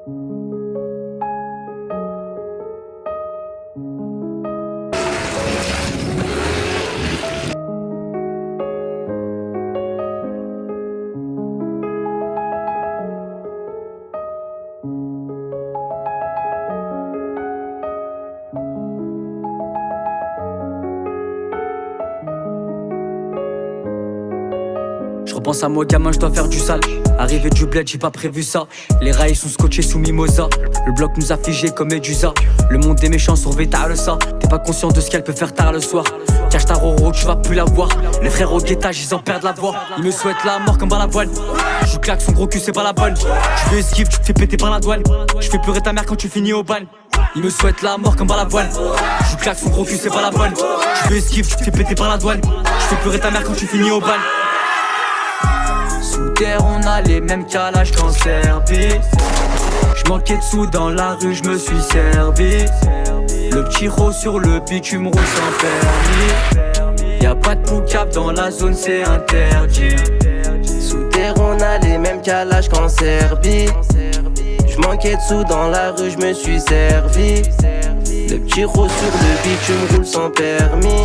Je repense à moi gamin, je dois faire du sale. Arrivé du bled, j'ai pas prévu ça. Les rails sont scotchés sous mimosa. Le bloc nous a figés comme Medusa. Le monde des méchants surveille tard le ça. T'es pas conscient de ce qu'elle peut faire tard le soir. Cache ta roro, tu vas plus la voir. Les frères au guettage, ils en perdent la voix. Ils me souhaitent la mort comme Balavoine. Je claque son gros cul, c'est pas la bonne. Tu fais esquive, tu te fais péter par la douane. Je fais pleurer ta mère quand tu finis au ban. Ils me souhaitent la mort comme Balavoine. Je claque son gros cul, c'est pas la bonne. Tu fais esquive, tu te fais péter par la douane. Je fais pleurer ta mère quand tu finis au ban. Sous terre on a les mêmes calages qu'en Serbie. J'manquais de sous dans la rue, j'me suis servi. Le petit rose sur le bitume roule sans permis. Y'a pas de poucap dans la zone, c'est interdit. Sous terre on a les mêmes calages qu'en Serbie. J'manquais de sous dans la rue, j'me suis servi. Le petit rose sur le bitume roule sans permis.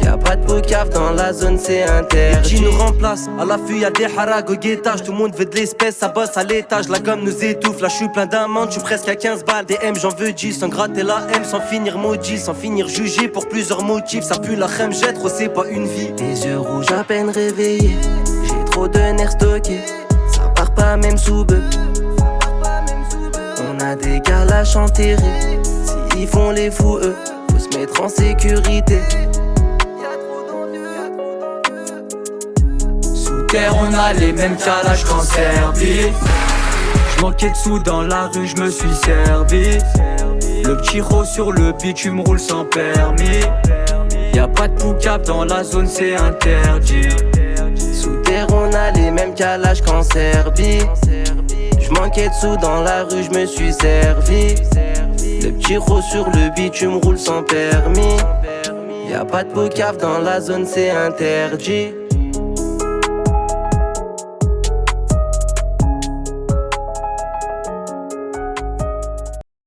Y'a pas de poucave dans la zone, c'est interdit. Les nous remplace, à l'affût y'a des harags au guettage. Tout le monde veut de l'espèce, ça bosse à l'étage. La gomme nous étouffe, là j'suis plein d'amandes, j'suis presque à 15 balles. Des M, j'en veux 10, sans gratter la M, sans finir maudit, sans finir jugé pour plusieurs motifs. Ça pue la crème, j'ai trop, c'est pas une vie. Les yeux rouges à peine réveillés, j'ai trop de nerfs stockés. Ça part pas même sous bœuf. On a des calages enterrés, s'ils font les fous eux, faut se mettre en sécurité. Terre, on a les mêmes calages qu'en Serbie. J'manquais de sous dans la rue, j'me suis servi. Le petit rose sur le bitume roule sans permis. Y'a pas de poucap dans la zone, c'est interdit. Sous terre on a les mêmes calages qu'en Serbie. J'manquais de sous dans la rue, j'me suis servi. Le petit rose sur le bitume roule sans permis. Y'a pas de poucap dans la zone, c'est interdit.